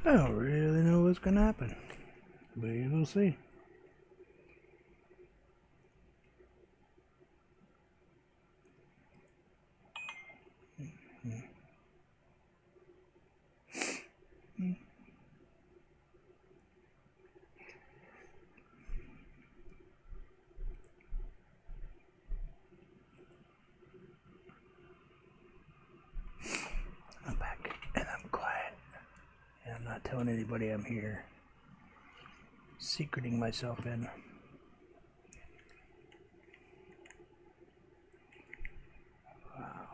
I don't really know what's gonna happen, but you will see. I'm back and I'm quiet. And I'm not telling anybody I'm here. Secreting myself in. Wow.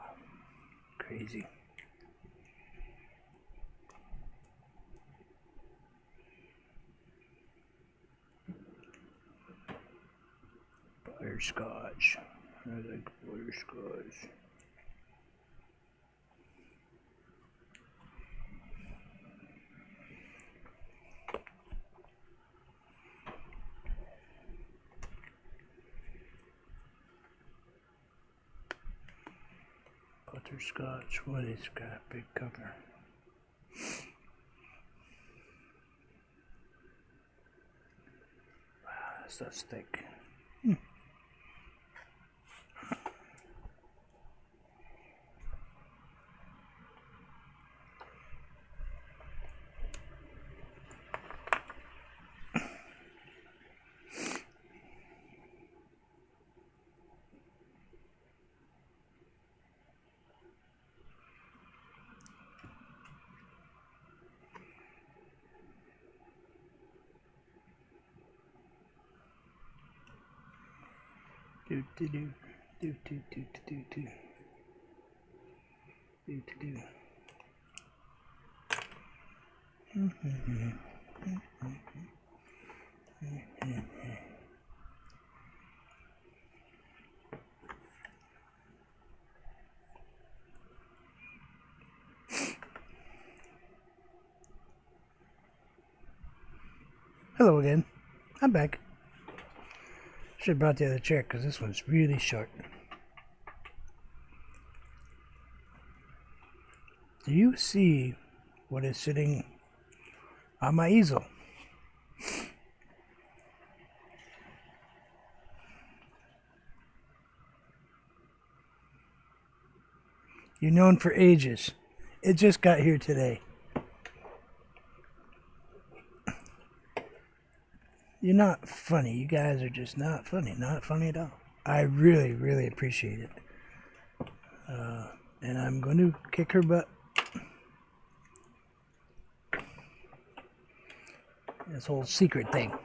Crazy. Butterscotch. I like butterscotch. Butterscotch. What is got a big cover? Wow, that stuff's thick. Do do do do do do do do do do do. Hello again. I'm back. Should have brought the other chair because this one's really short. Do you see what is sitting on my easel? You're known for ages. It just got here today. You're not funny. You guys are just not funny. Not funny at all. I really, really appreciate it. And I'm going to kick her butt. This whole secret thing.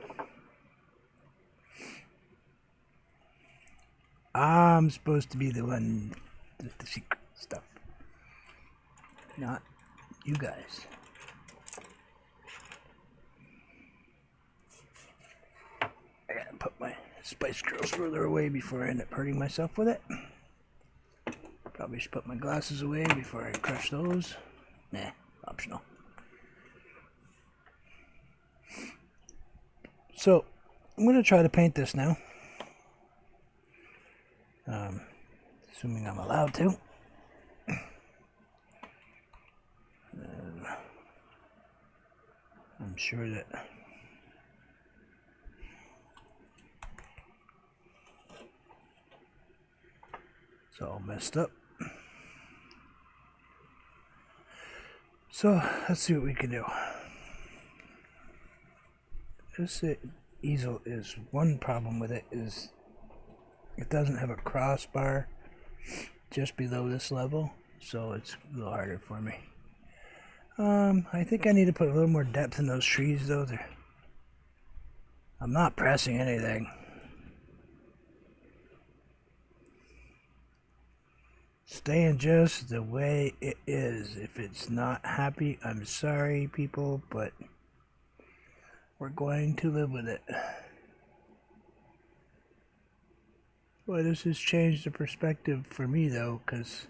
I'm supposed to be the one with the secret stuff. Not you guys. I gotta put my Spice Girls further away before I end up hurting myself with it. Probably should put my glasses away before I crush those. Nah, optional. So, I'm going to try to paint this now. Assuming I'm allowed to. I'm sure that it's all messed up. So, let's see what we can do. This easel is one problem with it is it doesn't have a crossbar just below this level, so it's a little harder for me. I think I need to put a little more depth in those trees though. I'm not pressing anything. Staying just the way it is. If it's not happy, I'm sorry people, but we're going to live with it. Well, this has changed the perspective for me though, because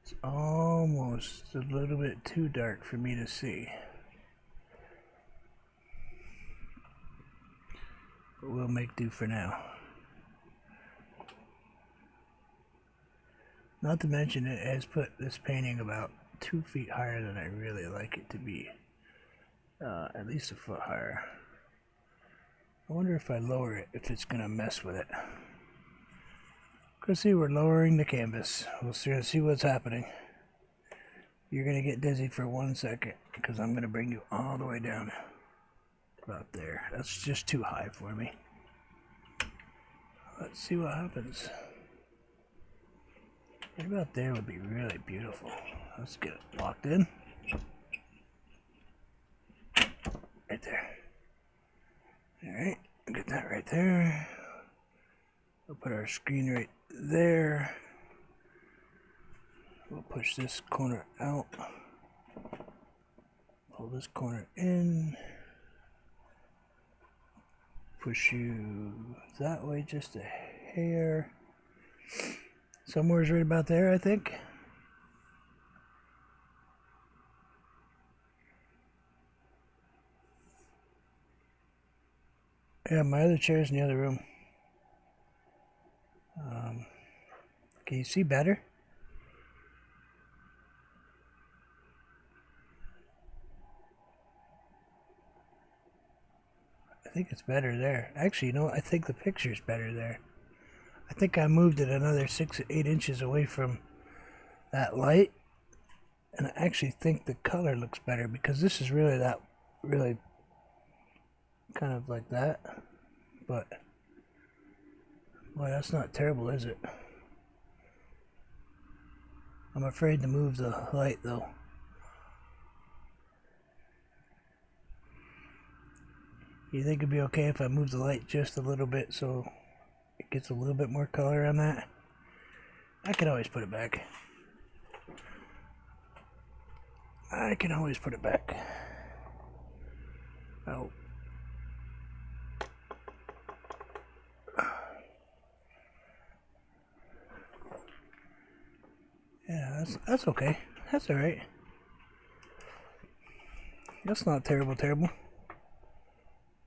it's almost a little bit too dark for me to see. But we'll make do for now. Not to mention it has put this painting about 2 feet higher than I really like it to be. At least a foot higher. I wonder if I lower it, if it's gonna mess with it. Cause see, we're lowering the canvas. We'll see what's happening. You're gonna get dizzy for 1 second, because I'm gonna bring you all the way down. About there. That's just too high for me. Let's see what happens. Right about there would be really beautiful. Let's get it locked in. Right there. Alright, get that right there. We'll put our screen right there. We'll push this corner out. Pull this corner in. Push you that way just a hair. Somewhere's right about there, I think. Yeah, my other chair's in the other room. Can you see better? I think it's better there. Actually, you know what? I think the picture's better there. I think I moved it another 6 or 8 inches away from that light. And I actually think the color looks better because this is really kind of like that. But, boy, that's not terrible, is it? I'm afraid to move the light, though. You think it'd be okay if I move the light just a little bit so it gets a little bit more color on that? I can always put it back. I can always put it back. Oh. Yeah, that's okay. That's alright. That's not terrible.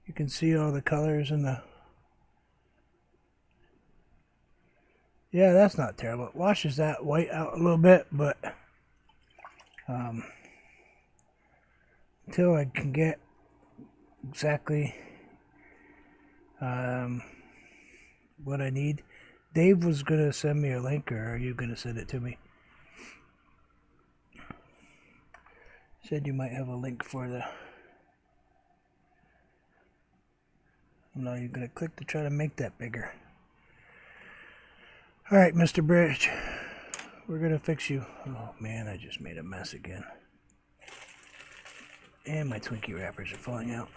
You can see all the colors in the... Yeah, that's not terrible. It washes that white out a little bit, but until I can get exactly what I need. Dave was going to send me a link, or are you going to send it to me? Said you might have a link for the... I'm not even going to click to try to make that bigger. Alright, Mr. Bridge. We're going to fix you. Oh man, I just made a mess again. And my Twinkie wrappers are falling out.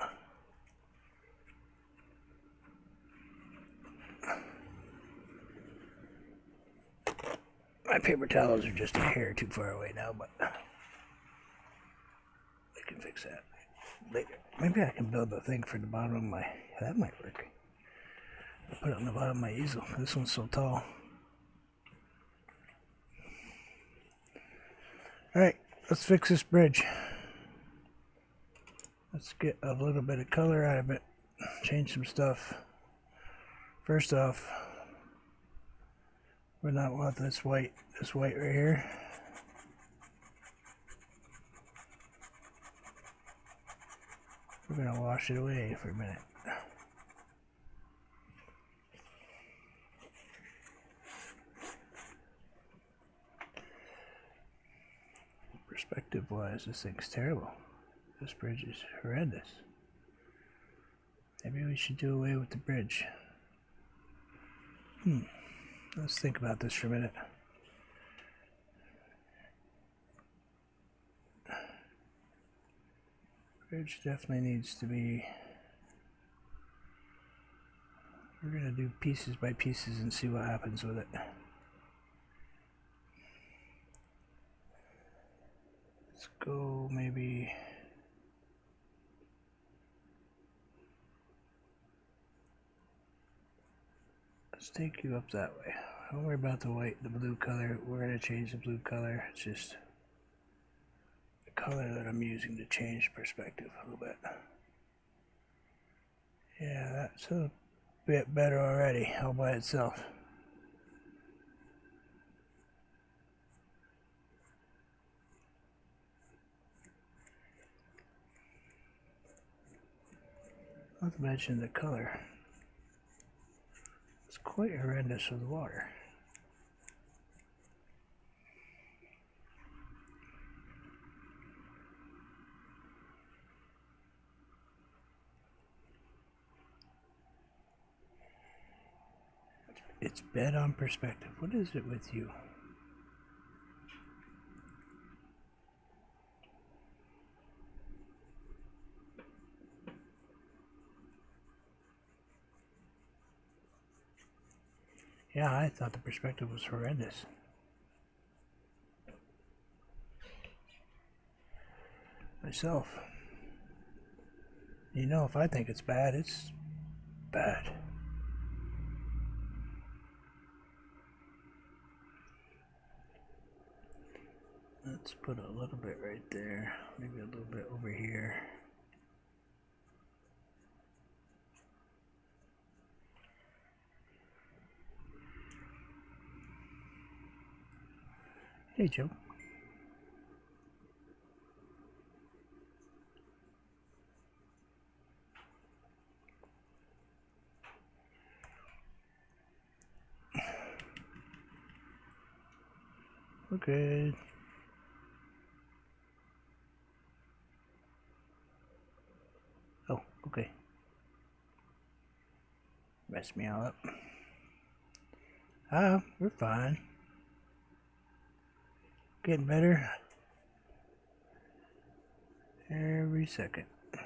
My paper towels are just a hair too far away now, but I can fix that later. Maybe I can build a thing for the bottom of my... That might work. I'll put it on the bottom of my easel. This one's so tall. Alright, let's fix this bridge. Let's get a little bit of color out of it. Change some stuff. First off, we're not want this white right here. We're gonna wash it away for a minute. Perspective wise, this thing's terrible. This bridge is horrendous. Maybe we should do away with the bridge. Let's think about this for a minute. Bridge definitely needs to be... We're going to do pieces by pieces and see what happens with it. Let's go maybe... Let's take you up that way. Don't worry about the white, the blue color. We're going to change the blue color. It's just the color that I'm using to change perspective a little bit. Yeah, that's a bit better already, all by itself. Not to mention the color. It's quite horrendous with water. It's bed on perspective. What is it with you? Yeah, I thought the perspective was horrendous. Myself. You know, if I think it's bad, it's bad. Let's put a little bit right there, maybe a little bit over here. Hey, Joe. We're good. Oh, okay. Messed me all up. Ah, we're fine. Getting better every second. It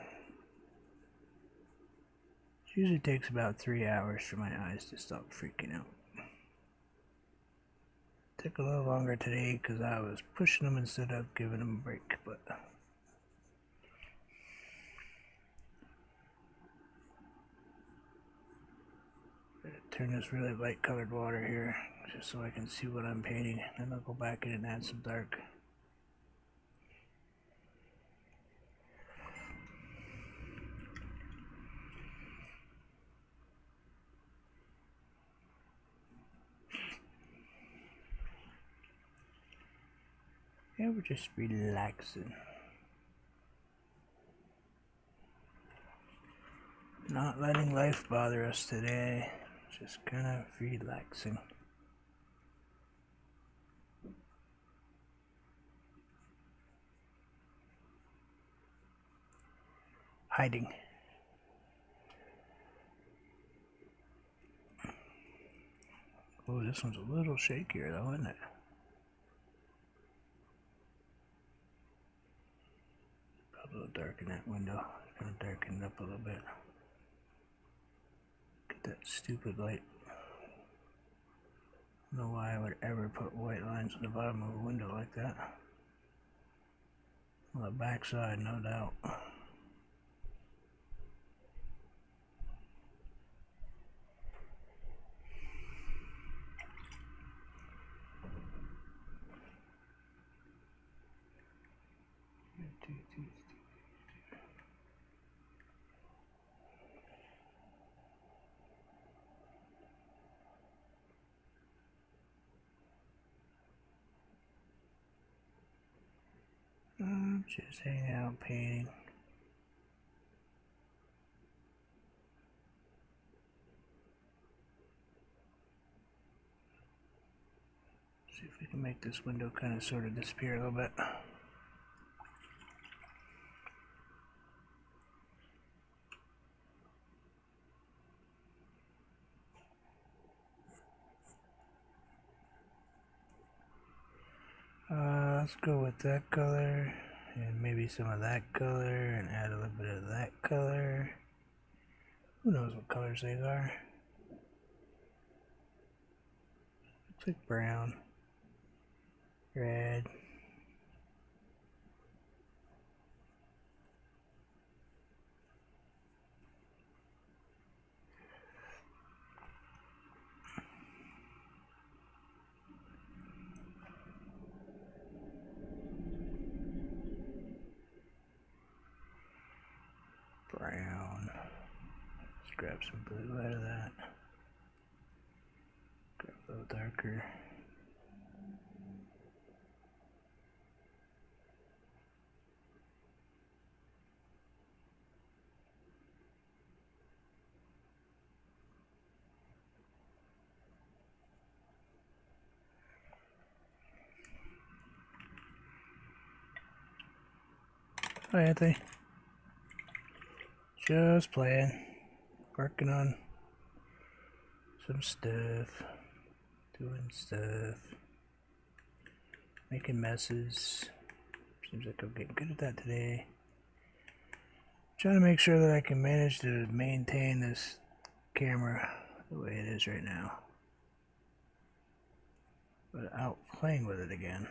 usually takes about 3 hours for my eyes to stop freaking out. Took a little longer today because I was pushing them instead of giving them a break, but turn this really light colored water here just so I can see what I'm painting. Then I'll go back in and add some dark. Yeah, we're just relaxing. Not letting life bother us today. Just kind of relaxing. Hiding. Oh, this one's a little shakier though, isn't it? A little dark in that window. Gonna darken it up a little bit. Get that stupid light. I don't know why I would ever put white lines on the bottom of a window like that. On the back side, no doubt. I'm just hanging out painting. See if we can make this window kind of sort of disappear a little bit. Let's go with that color and maybe some of that color and add a little bit of that color. Who knows what colors these are? Looks like brown, red. Brown. Let's grab some blue out of that. Grab a little darker. Hi, Anthony. Just playing. Working on some stuff. Doing stuff. Making messes. Seems like I'm getting good at that today. Trying to make sure that I can manage to maintain this camera the way it is right now without playing with it again.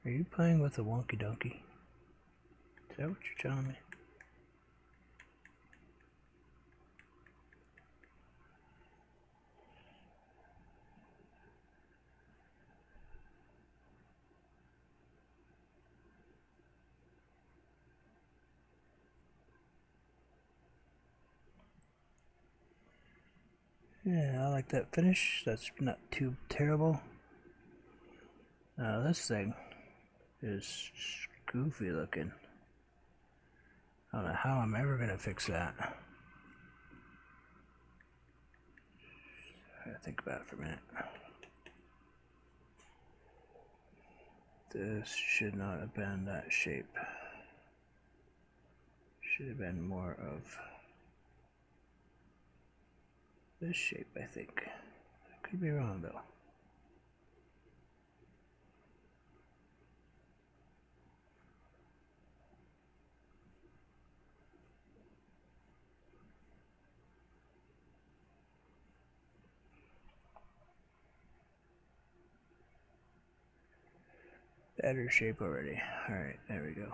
Are you playing with a wonky donkey? Is that what you're telling me? Yeah, I like that finish. That's not too terrible. This thing is goofy looking. I don't know how I'm ever gonna fix that. I gotta think about it for a minute. This should not have been that shape. Should have been more of this shape, I think. I could be wrong though. Better shape already. Alright, there we go.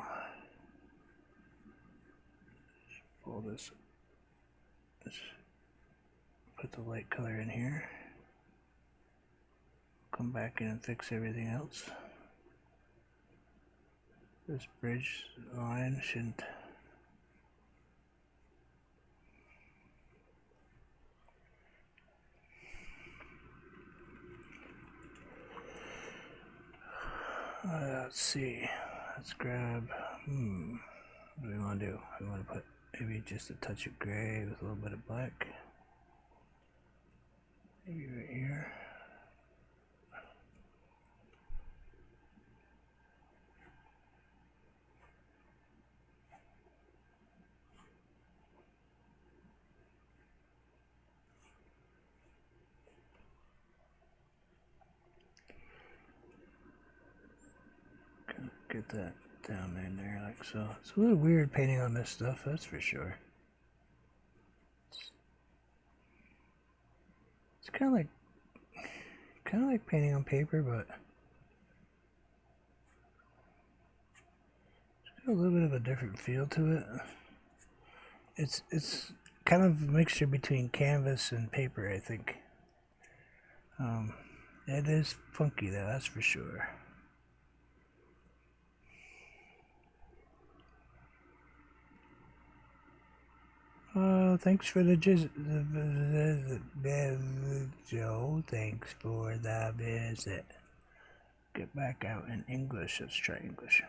Pull this. Let's put the light color in here. Come back in and fix everything else. This bridge line shouldn't. Let's see. Let's grab. What do we want to do? We want to put maybe just a touch of gray with a little bit of black. Maybe right here. Get that down in there like so. It's a little weird painting on this stuff, that's for sure. It's kind of like painting on paper, but it's got a little bit of a different feel to it. It's kind of a mixture between canvas and paper, I think. It is funky though, that's for sure. Oh, thanks for the Joe. Thanks for the visit. Get back out in English. Let's try English.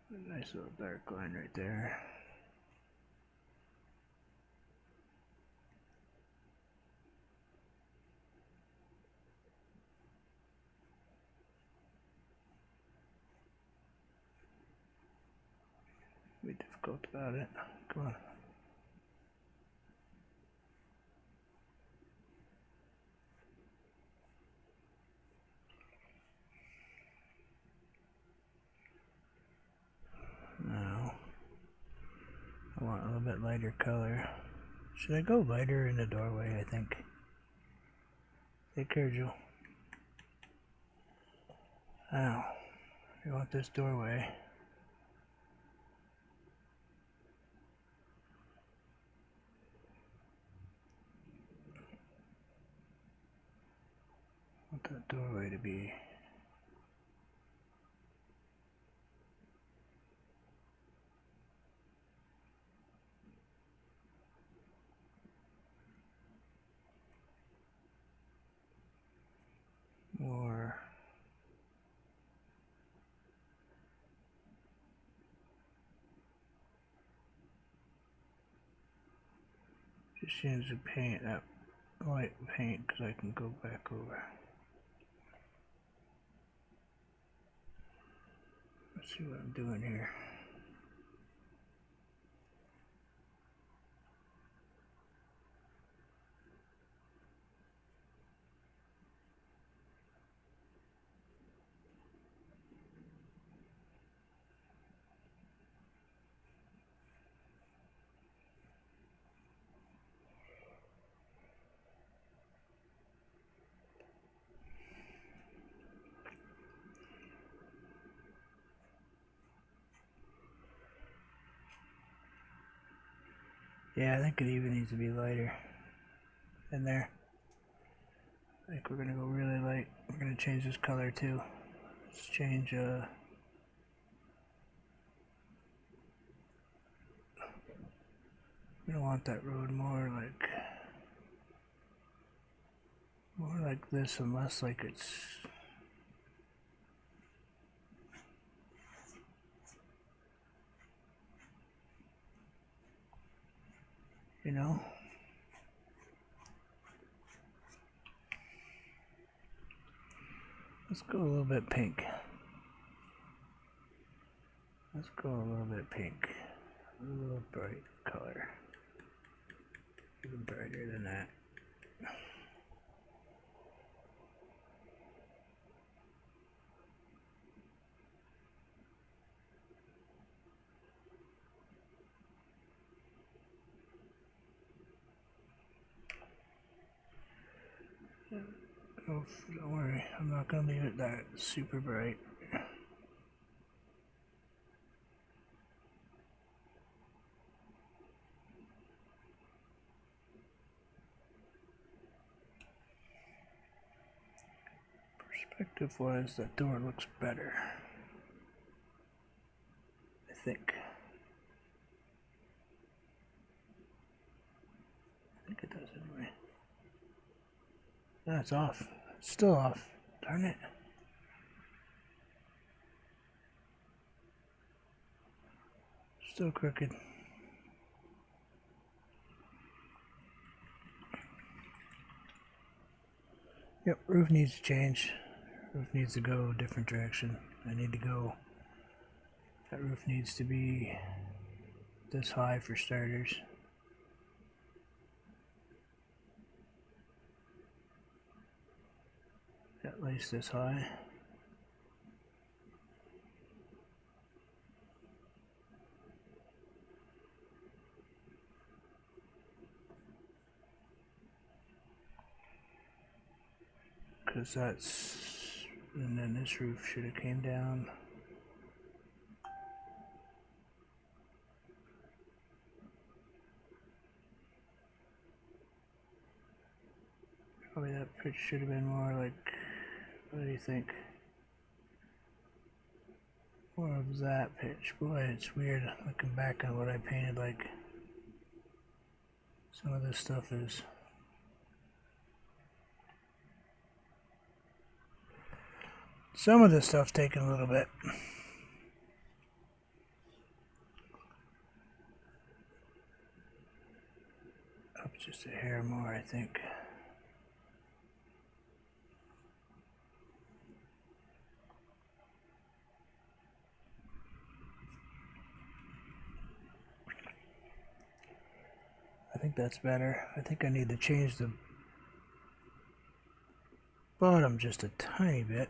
A nice little dark line right there. Be difficult about it. Come on. Now, I want a little bit lighter color. Should I go lighter in the doorway, I think? Take care, Joe. Now, you want this doorway. I want that doorway to be more Just change the paint up, white paint, because I can go back over. Let's see what I'm doing here. Yeah, I think it even needs to be lighter in there. I think we're gonna go really light. We're gonna change this color too. Let's change we don't want that road more like this and less like it's, you know. Let's go a little bit pink. Let's go a little bit pink. A little bright color. Even brighter than that. Oh, don't worry, I'm not gonna leave it that super bright. Perspective wise, that door looks better, I think. I think it does anyway. No, it's off. It's still off. Darn it. Still crooked. Yep, roof needs to change. Roof needs to go a different direction. I need to go. That roof needs to be this high for starters. At least this high. Because that's, and then this roof should have came down. Probably that pitch should have been more like, what do you think? More of that pitch. Boy, it's weird looking back on what I painted. Like, some of this stuff is, some of this stuff's taking a little bit. Up just a hair more, I think. I think that's better. I think I need to change the bottom just a tiny bit,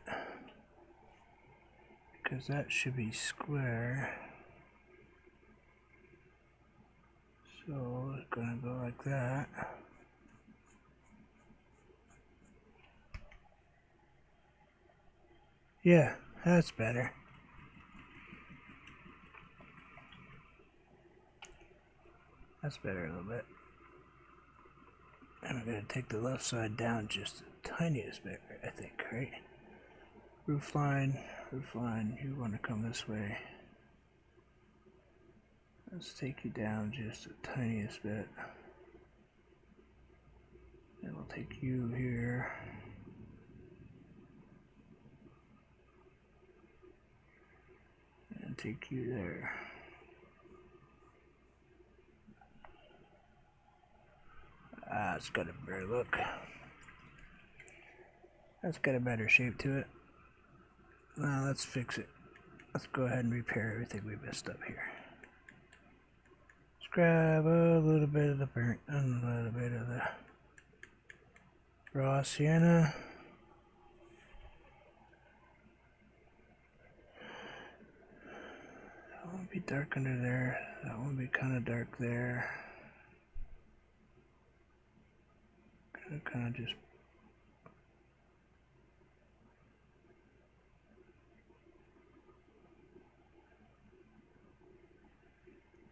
because that should be square. So it's gonna go like that. Yeah, that's better. That's better a little bit. And I'm gonna take the left side down just the tiniest bit, I think, right? Roof line, you wanna come this way. Let's take you down just the tiniest bit. And we'll take you here. And take you there. It's got a better look. That's got a better shape to it. Now let's fix it. Let's go ahead and repair everything we messed up here. Let's grab a little bit of the burnt and a little bit of the raw sienna. That won't be dark under there. That won't be kind of dark there. Kind of just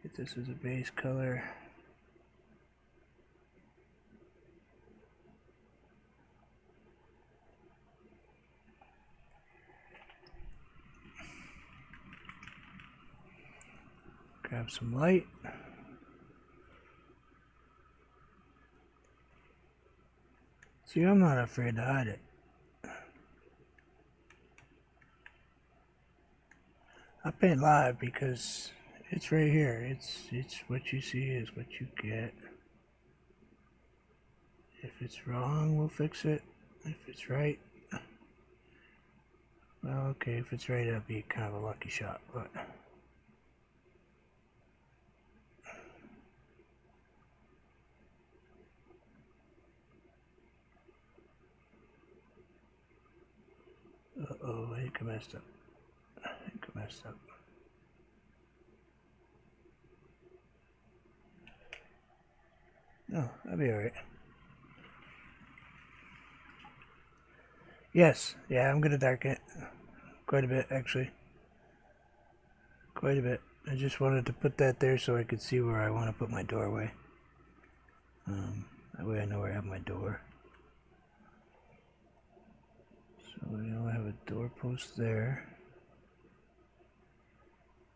get this as a base color. Grab some light. See, I'm not afraid to hide it. I paint live because it's right here. It's what you see is what you get. If it's wrong, we'll fix it. If it's right, well, okay, if it's right, it'll be kind of a lucky shot, but uh-oh, I think I messed up. No, that'll be alright. Yes, yeah, I'm gonna darken it. Quite a bit, actually. Quite a bit. I just wanted to put that there so I could see where I want to put my doorway. That way I know where I have my door. So I have a doorpost there.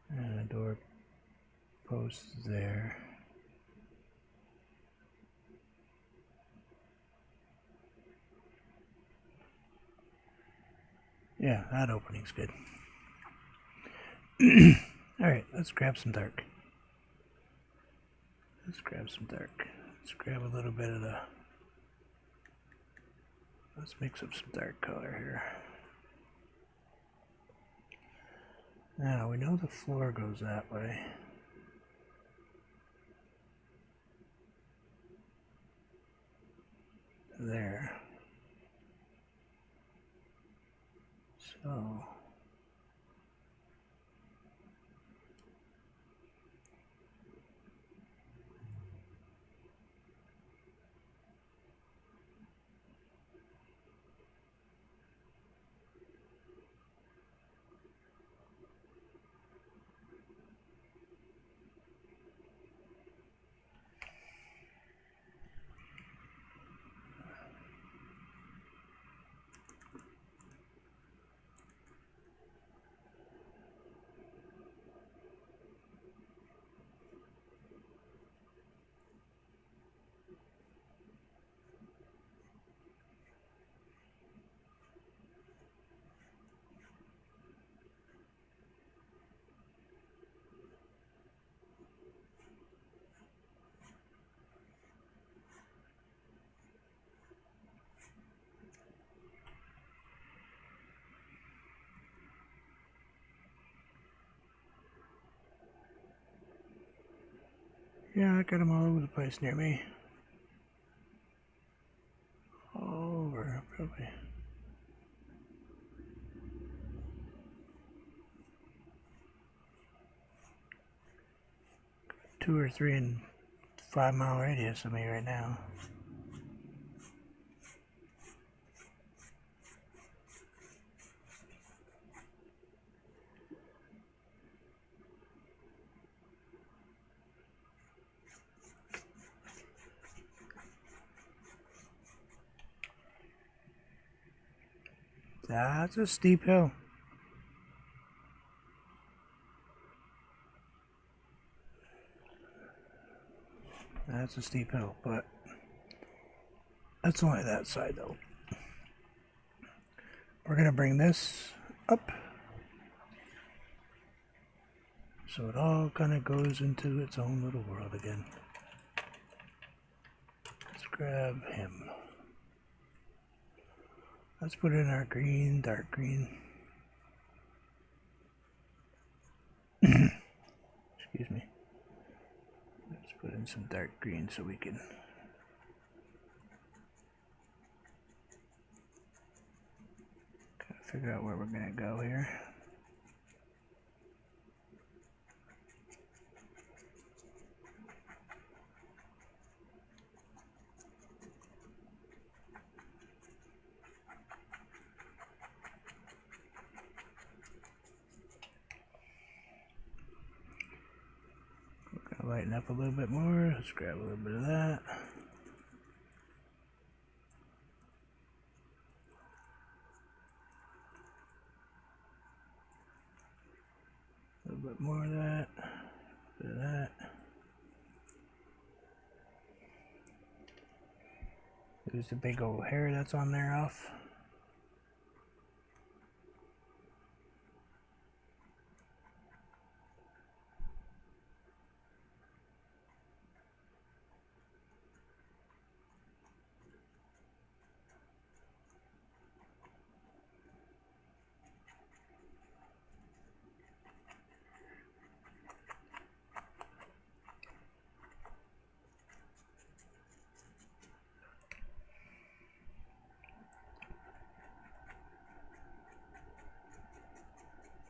And a door post there. Yeah, that opening's good. Alright, let's grab some dark. Let's grab a little bit of the... Let's mix up some dark color here. Now, we know the floor goes that way. There. So... Yeah, I got them all over the place near me. All over, probably. Two or three in 5 mile radius of me right now. That's a steep hill. That's a steep hill, but that's only that side though. We're gonna bring this up so it all kind of goes into its own little world again. Let's grab him. Let's put in our green, dark green. Excuse me. Let's put in some dark green so we can kind of figure out where we're going to go here. Lighten up a little bit more. Let's grab a little bit of that. A little bit more of that. A bit of that. There's the big old hair that's on there off.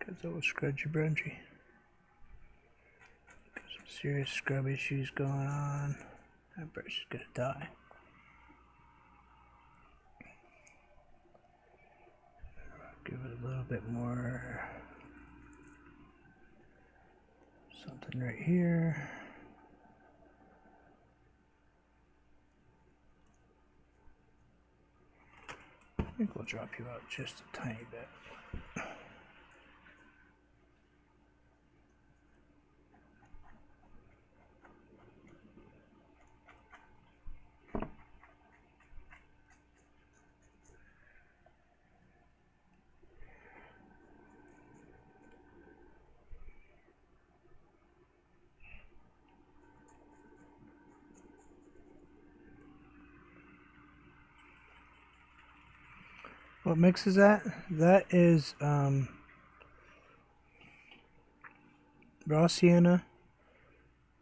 Got a little scrudgy brunchy. Got some serious scrub issues going on. That brush is gonna die. Give it a little bit more something right here. I think we'll drop you out just a tiny bit. What mix is that? That is raw sienna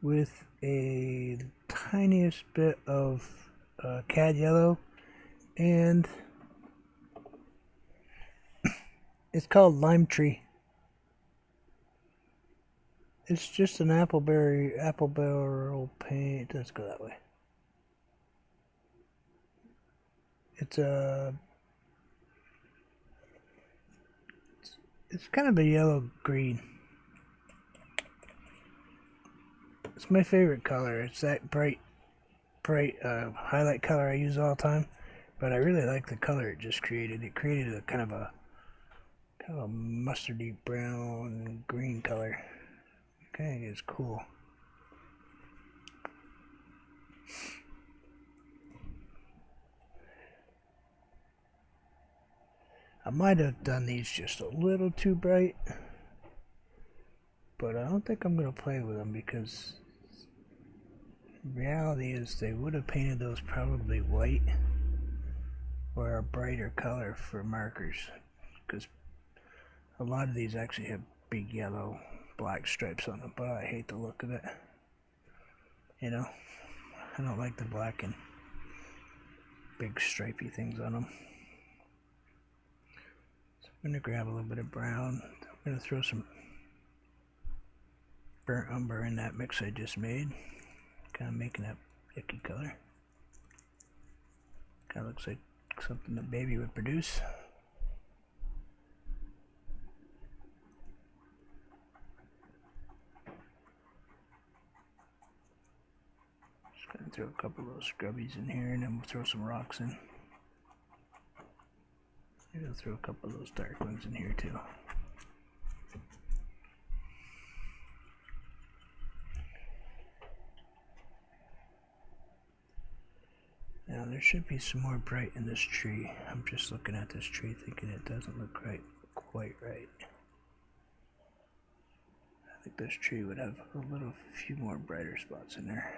with a tiniest bit of cad yellow, and it's called Lime Tree. It's just an apple barrel paint. Let's go that way. It's kind of a yellow green. It's my favorite color. It's that bright highlight color I use all the time. But I really like the color it just created. It created a kind of a mustardy brown green color. I think it's cool. I might have done these just a little too bright, but I don't think I'm going to play with them because the reality is they would have painted those probably white or a brighter color for markers, because a lot of these actually have big yellow black stripes on them, but I hate the look of it. You know, I don't like the black and big stripy things on them. I'm going to grab a little bit of brown. I'm going to throw some burnt umber in that mix I just made. Kind of making that icky color. Kind of looks like something that baby would produce. Just going to throw a couple of those scrubbies in here, and then we'll throw some rocks in. Maybe I'll throw a couple of those dark ones in here too. Now there should be some more bright in this tree. I'm just looking at this tree thinking it doesn't look quite right. I think this tree would have a few more brighter spots in there.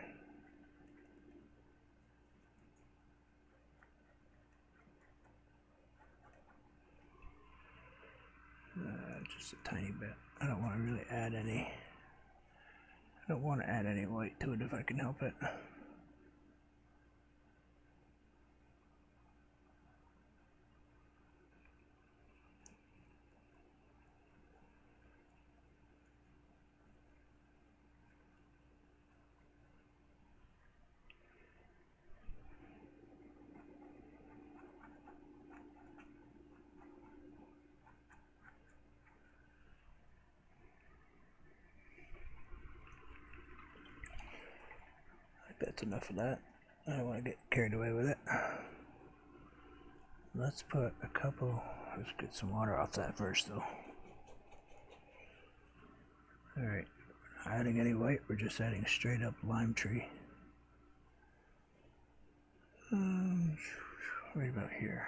Just a tiny bit. I don't want to really add any. I don't want to add any white to it if I can help it. That's enough of that. I don't want to get carried away with it. Let's put a couple. Let's get some water off that first, though. Alright, not adding any white, we're just adding straight up lime tree. Right about here.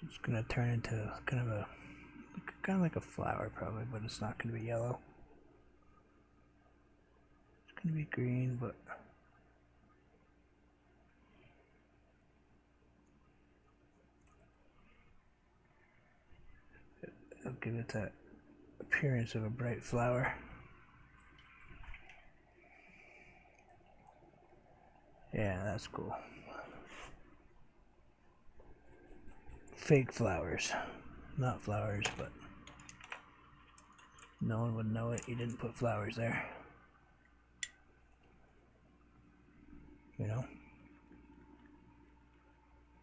It's gonna turn into kind of like a flower probably, but it's not gonna be yellow. It's gonna be green, but it'll give it that appearance of a bright flower. Yeah, that's cool. Fake flowers. Not flowers, but no one would know it. You didn't put flowers there. You know?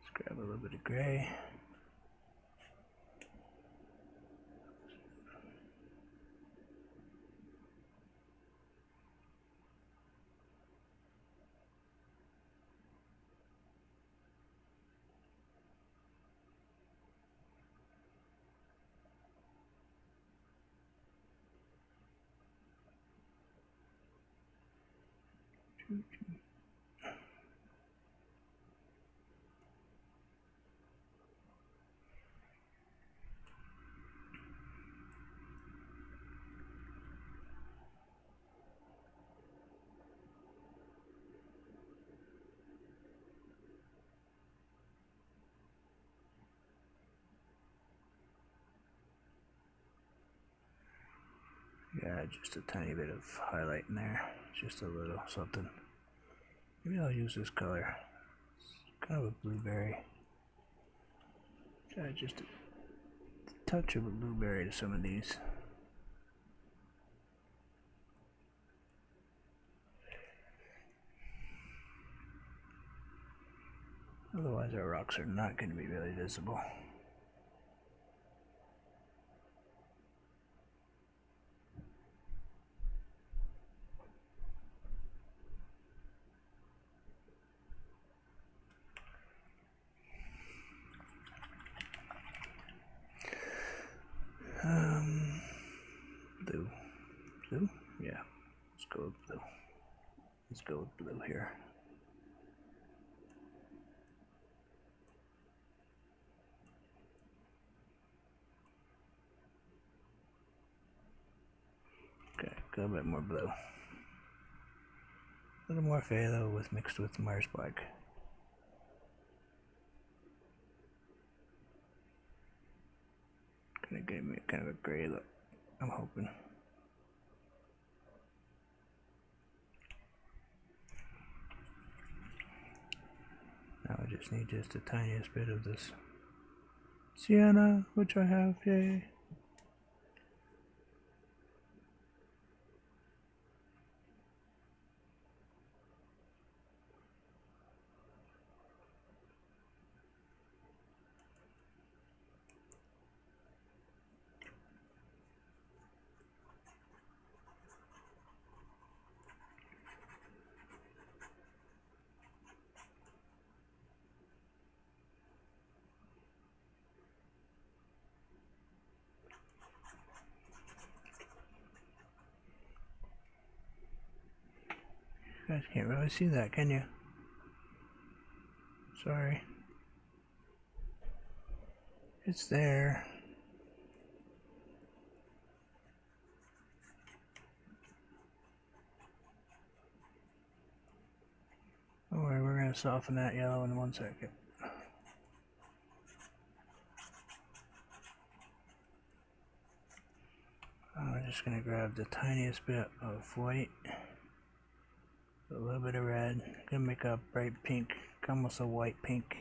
Let's grab a little bit of gray. Yeah, just a tiny bit of highlight in there. Just a little something. Maybe I'll use this color. It's kind of a blueberry. Add just a touch of a blueberry to some of these. Otherwise our rocks are not going to be really visible. Blue? Yeah. Let's go with blue. Let's go with blue here. Okay, go a bit more blue. A little more phthalo with mixed with Mars black. Gonna give me kind of a gray look, I'm hoping. Now I just need just the tiniest bit of this sienna, which I have, yay. You guys can't really see that, can you? Sorry. It's there. Don't worry, we're going to soften that yellow in 1 second. I'm just going to grab the tiniest bit of white, a little bit of red, going to make a bright pink, almost a white pink.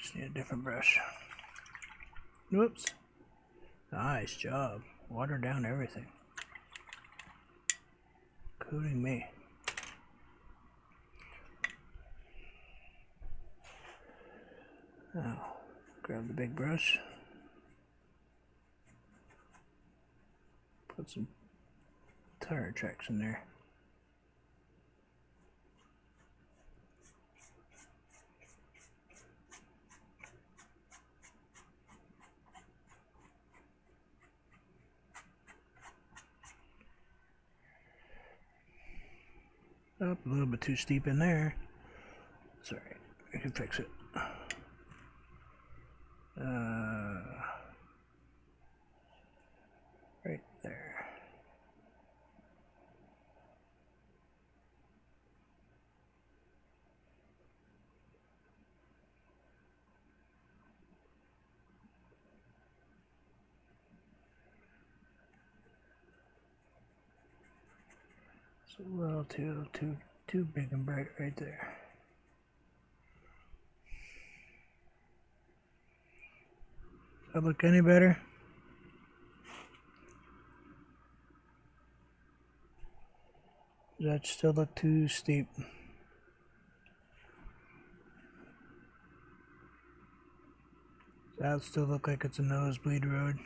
Just need a different brush. Whoops. Nice job. Water down everything, including me. Now, grab the big brush. Put some tire tracks in there. Up a little bit too steep in there. It's alright, I can fix it. Right there. It's a little too big and bright right there. Does that look any better? Does that still look too steep? Does that still look like it's a nosebleed road?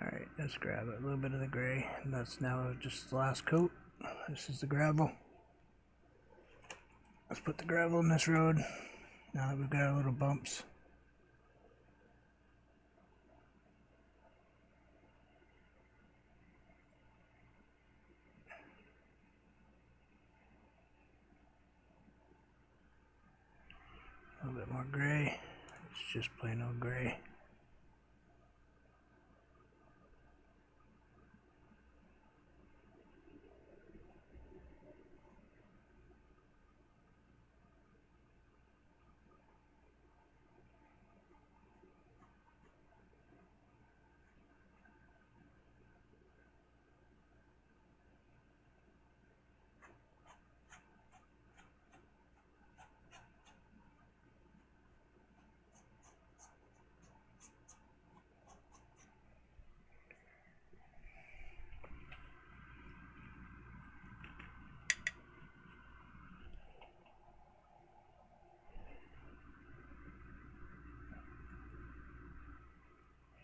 Alright, let's grab a little bit of the gray. And that's now just the last coat. This is the gravel. Let's put the gravel in this road. Now that we've got our little bumps. A little bit more gray. It's just plain old gray.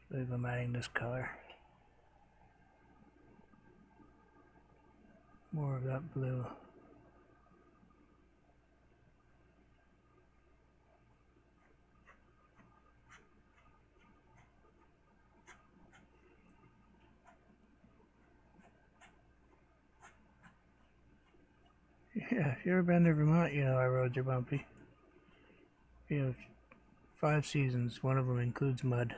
I believe I'm adding this color. More of that blue. Yeah, if you ever been to Vermont, you know our roads are bumpy. We have 5 seasons, one of them includes mud.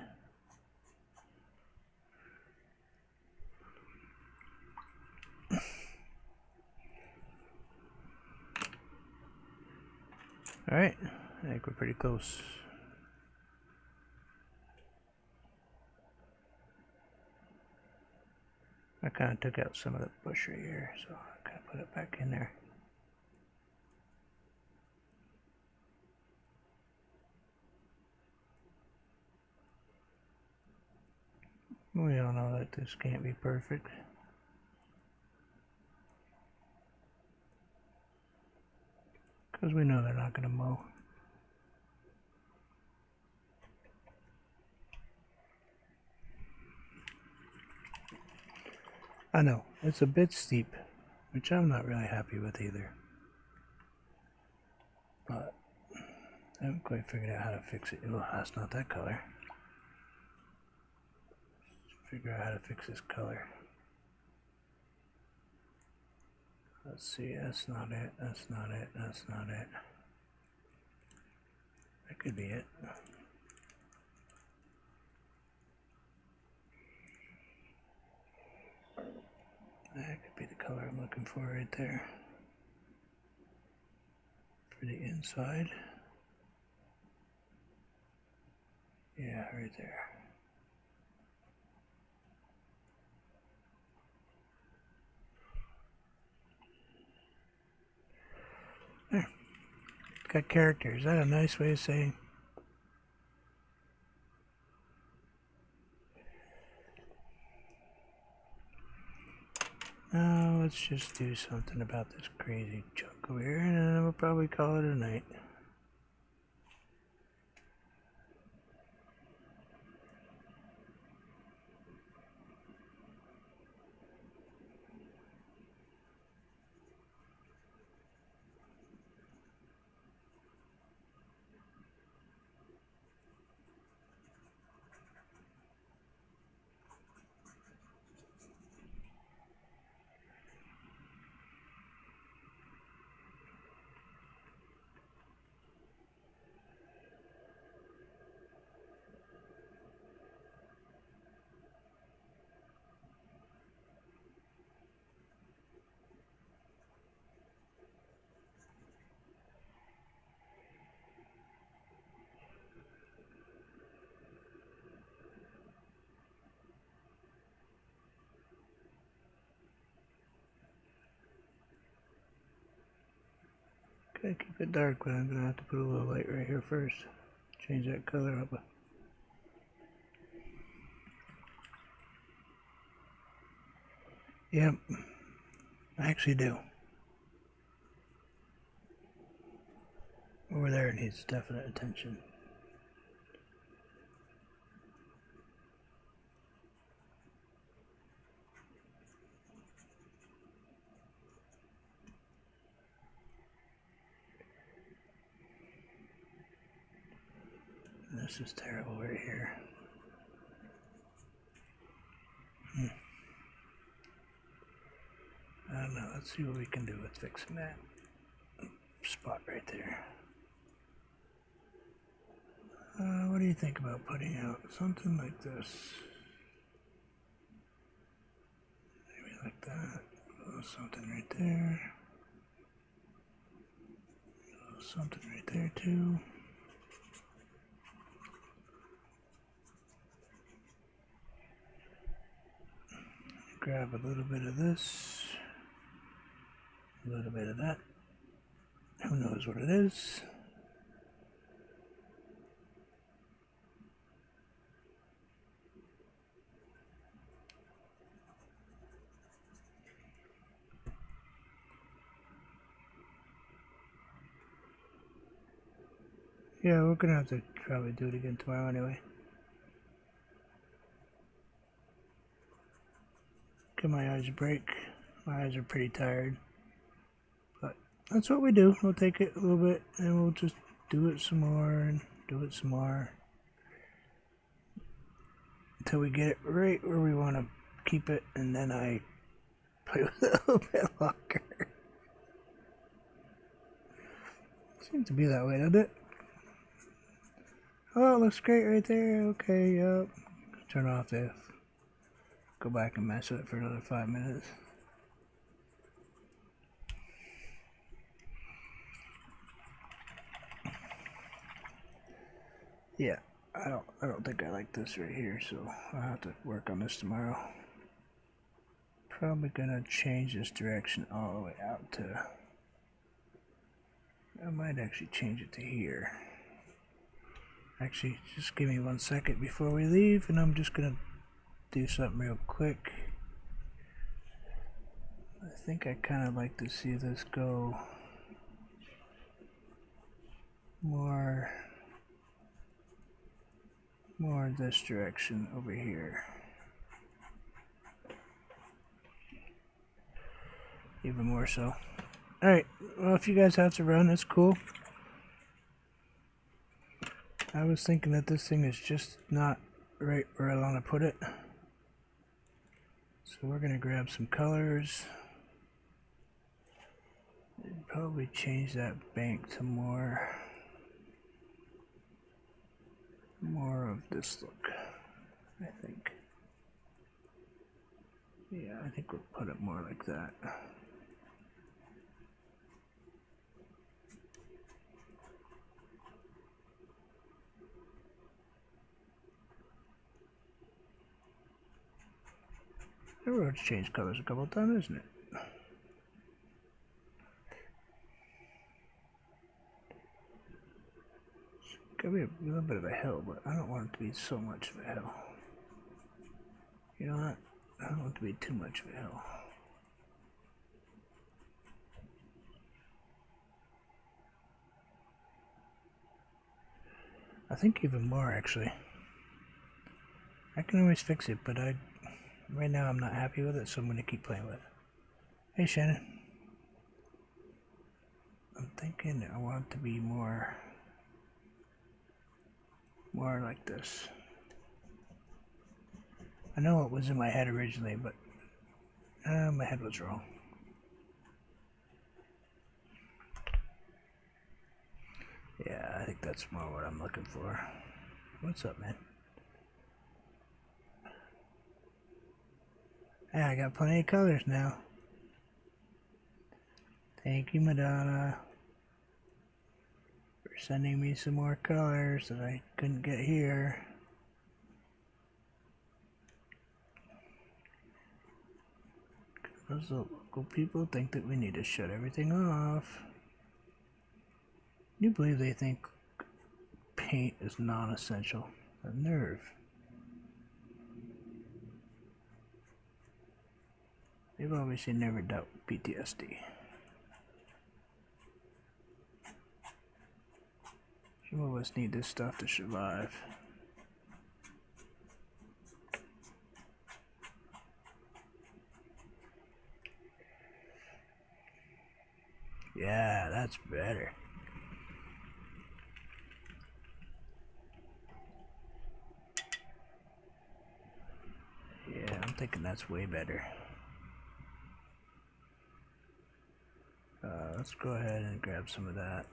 Alright, I think we're pretty close. I kind of took out some of the bush right here, so I kind of put it back in there. We all know that this can't be perfect. Because we know they're not going to mow. I know, it's a bit steep, which I'm not really happy with either. But I haven't quite figured out how to fix it. Oh, that's not that color. Let's figure out how to fix this color. Let's see, that's not it, that's not it, that's not it. That could be it. That could be the color I'm looking for right there. For the inside. Yeah, right there. There. Got character. Is that a nice way of saying? Now let's just do something about this crazy junk over here, and then we'll probably call it a night. Okay, keep it dark, but I'm gonna have to put a little light right here first. Change that color up. Yep, I actually do. Over there needs definite attention. This is terrible right here. I don't know, let's see what we can do with fixing that spot right there. What do you think about putting out something like this? Maybe like that. Something right there. Something right there too. Grab a little bit of this. A little bit of that. Who knows what it is? Yeah, we're gonna have to probably do it again tomorrow anyway. Give my eyes a break. My eyes are pretty tired. But that's what we do. We'll take it a little bit and we'll just do it some more and do it some more. Until we get it right where we want to keep it, and then I play with it a little bit longer. Seems to be that way, doesn't it? Oh, it looks great right there. Okay, yep. Turn off this. Go back and mess with it for another 5 minutes. Yeah, I don't think I like this right here, so I'll have to work on this tomorrow. Probably gonna change this direction all the way out to, I might actually change it to here. Actually, just give me 1 second before we leave, and I'm just gonna do something real quick. I think I kind of like to see this go more this direction over here. Even more so. Alright, well, if you guys have to run, it's cool. I was thinking that this thing is just not right where I want to put it. So we're going to grab some colors. And probably change that bank to more of this look, I think. Yeah, I think we'll put it more like that. The road's changed colors a couple of times, isn't it? It's gonna be a little bit of a hill, but I don't want it to be so much of a hill. You know what? I don't want it to be too much of a hill. I think even more, actually. I can always fix it, but right now I'm not happy with it, so I'm going to keep playing with it. Hey, Shannon. I'm thinking I want it to be more like this. I know it was in my head originally, but my head was wrong. Yeah, I think that's more what I'm looking for. What's up, man? Yeah, I got plenty of colors now. Thank you, Madonna, for sending me some more colors that I couldn't get here. Those local people think that we need to shut everything off. Can you believe they think paint is non-essential? A nerve. They've obviously never dealt with PTSD. Some of us need this stuff to survive. Yeah, that's better. Yeah, I'm thinking that's way better. Let's go ahead and grab some of that,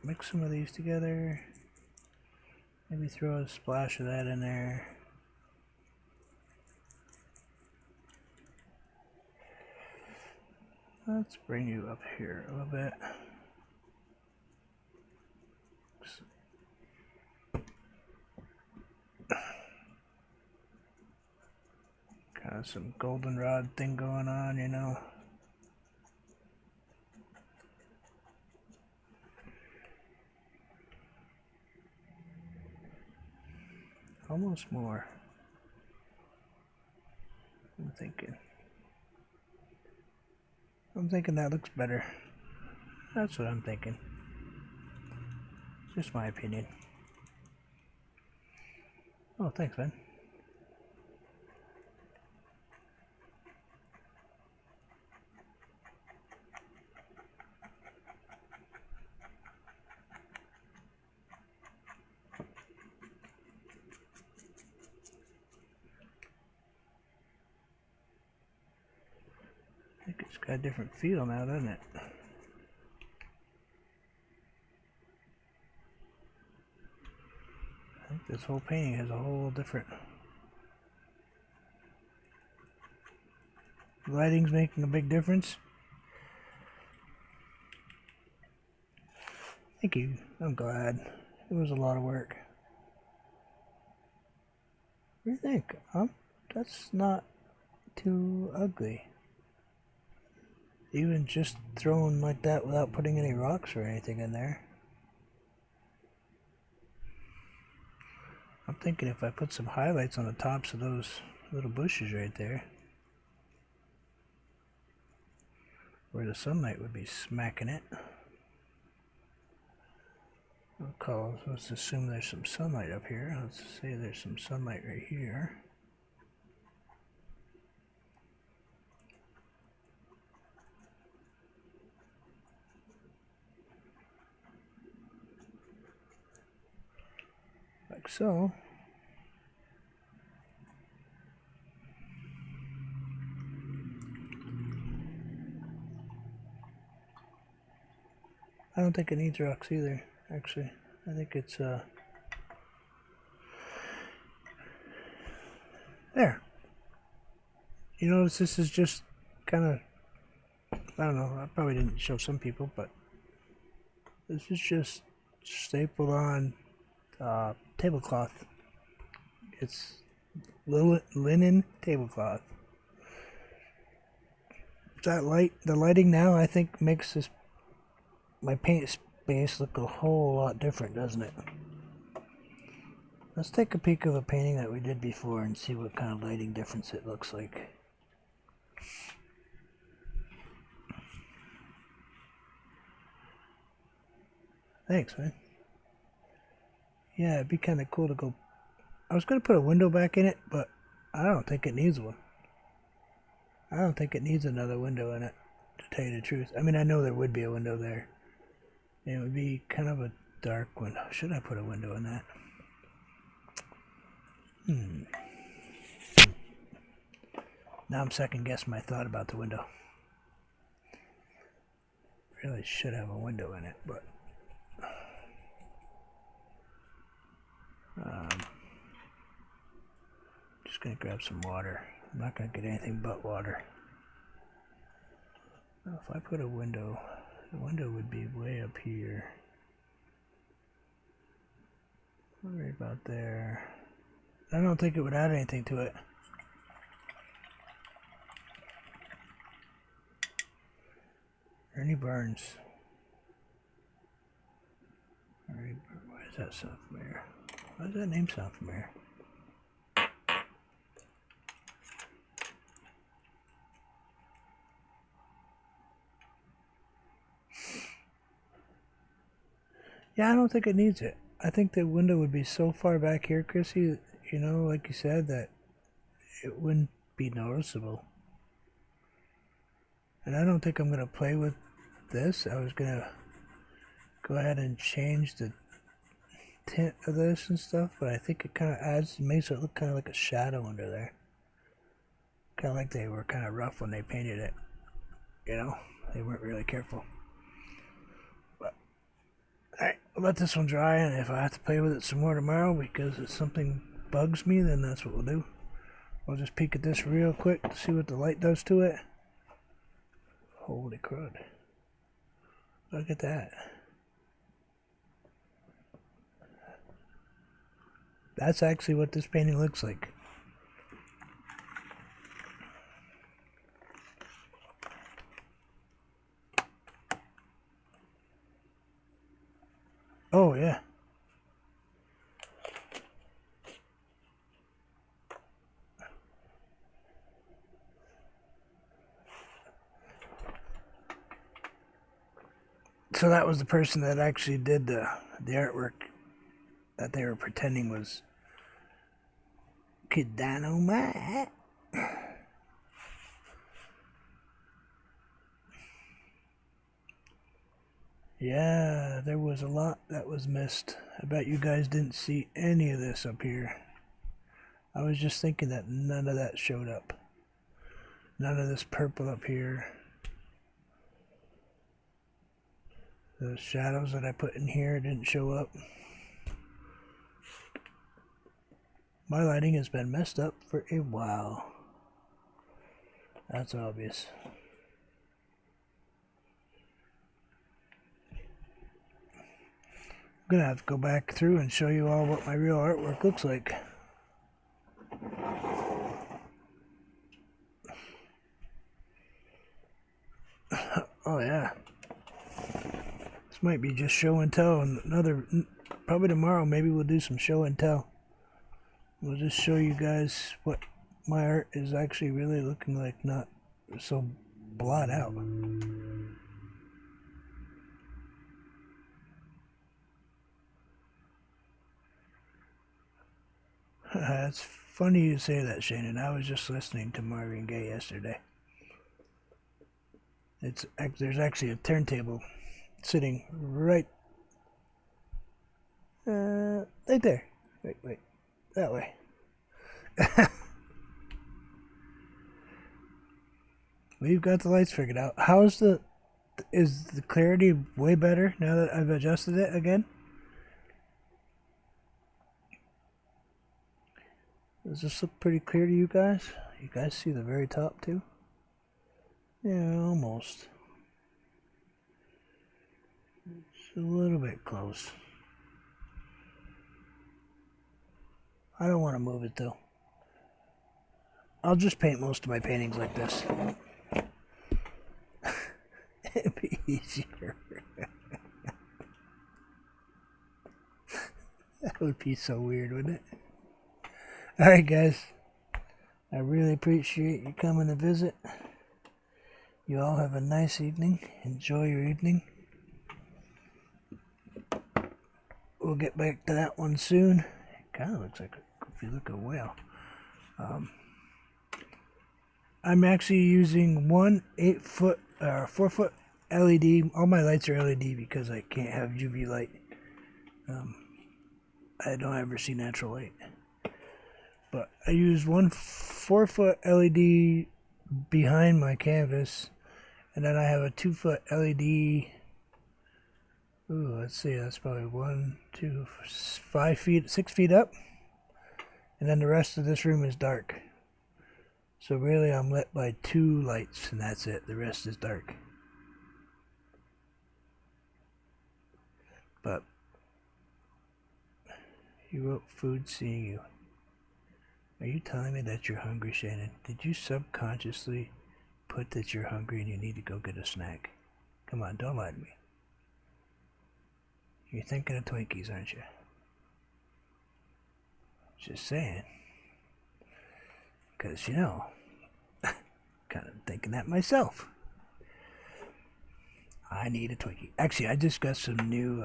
Mix some of these together. Maybe throw a splash of that in there. Let's bring you up here a little bit. Kind of some goldenrod thing going on, you know. Almost more. I'm thinking that looks better. That's what I'm thinking. Just my opinion. Oh, thanks, man. I think it's got a different feel now, doesn't it? I think this whole painting has a whole different... Lighting's making a big difference. Thank you. I'm glad. It was a lot of work. What do you think? That's not too ugly. Even just throwing like that without putting any rocks or anything in there. I'm thinking if I put some highlights on the tops of those little bushes right there, where the sunlight would be smacking it. Let's assume there's some sunlight up here. Let's say there's some sunlight right here. Like so. I don't think it needs rocks either, actually. I think it's, there. You notice this is just kind of, I don't know, I probably didn't show some people, but this is just stapled on tablecloth. It's linen tablecloth. That the lighting now, I think, makes my paint space look a whole lot different, doesn't it? Let's take a peek of a painting that we did before and see what kind of lighting difference it looks like. Thanks, man. Yeah, it'd be kind of cool to go. I was going to put a window back in it, but I don't think it needs one. I don't think it needs another window in it, to tell you the truth. I mean, I know there would be a window there. And it would be kind of a dark window. Should I put a window in that? Now I'm second guessing my thought about the window. Really should have a window in it, but just gonna grab some water. I'm not gonna get anything but water. Now, if I put a window, the window would be way up here. Right about there. I don't think it would add anything to it. Ernie Burns. Why does that sound familiar? Why does that name sound familiar? Yeah, I don't think it needs it. I think the window would be so far back here, Chrissy, you know, like you said, that it wouldn't be noticeable. And I don't think I'm going to play with this. I was going to go ahead and change the tint of this and stuff, but I think it kind of makes it look kind of like a shadow under there. Kind of like they were kind of rough when they painted it. You know, they weren't really careful. But, alright, I'll let this one dry, and if I have to play with it some more tomorrow because if something bugs me, then that's what we'll do. I'll just peek at this real quick to see what the light does to it. Holy crud. Look at that. That's actually what this painting looks like. Oh, yeah. So that was the person that actually did the artwork that they were pretending was Kid Dynamite. Yeah, there was a lot that was missed. I bet you guys didn't see any of this up here. I was just thinking that none of that showed up. None of this purple up here. The shadows that I put in here didn't show up. My lighting has been messed up for a while. That's obvious. I'm gonna have to go back through and show you all what my real artwork looks like. Oh yeah. This might be just show and tell. And probably tomorrow, maybe we'll do some show and tell. We'll just show you guys what my art is actually really looking like, not so blot out. It's funny you say that, Shannon. I was just listening to Marvin Gaye yesterday. There's actually a turntable sitting right there. Wait, that way. We've got the lights figured out. Is the clarity way better now that I've adjusted it again? Does this look pretty clear to you guys? You guys see the very top too? Yeah, almost. It's a little bit close. I don't want to move it though. I'll just paint most of my paintings like this. It'd be easier. That would be so weird, wouldn't it? Alright guys, I really appreciate you coming to visit. You all have a nice evening. Enjoy your evening. We'll get back to that one soon. It kind of looks like a goofy looking whale. I'm actually using one 4-foot LED. All my lights are LED because I can't have UV light. I don't ever see natural light. But I use one 4-foot LED behind my canvas, and then I have a 2-foot LED. Ooh, let's see, that's probably 1, 2, 5 feet, 6 feet up, and then the rest of this room is dark. So really, I'm lit by 2 lights, and that's it. The rest is dark. But you wrote food seeing you. Are you telling me that you're hungry, Shannon? Did you subconsciously put that you're hungry and you need to go get a snack? Come on, don't lie to me. You're thinking of Twinkies, aren't you? Just saying. Because, you know, kind of thinking that myself. I need a Twinkie. Actually, I just got some new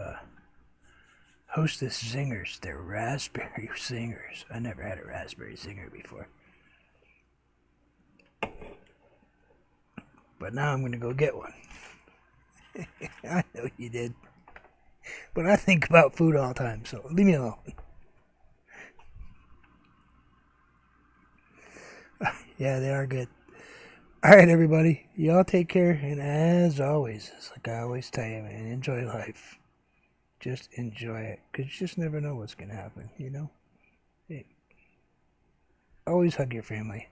Hostess Zingers. They're raspberry zingers. I never had a raspberry zinger before. But now I'm going to go get one. I know you did. But I think about food all the time, so leave me alone. Yeah, they are good. Alright, everybody. Y'all take care. And as always, it's like I always tell you, man, enjoy life. Just enjoy it. Because you just never know what's going to happen, you know? Hey, always hug your family.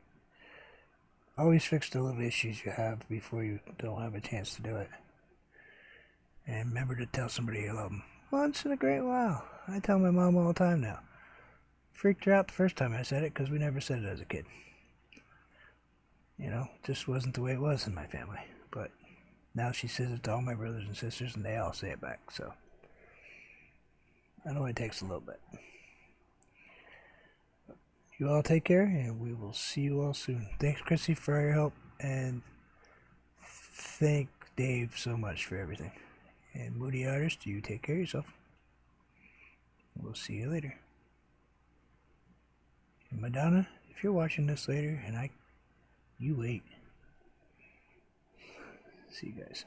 Always fix the little issues you have before you don't have a chance to do it. And remember to tell somebody you love them. Once in a great while. I tell my mom all the time now. Freaked her out the first time I said it because we never said it as a kid. You know, just wasn't the way it was in my family. But now she says it to all my brothers and sisters and they all say it back. So I know it takes a little bit. You all take care and we will see you all soon. Thanks, Chrissy, for your help. And thank Dave so much for everything. And Moody Artist, you take care of yourself. We'll see you later. And Madonna, if you're watching this later and you wait. See you guys.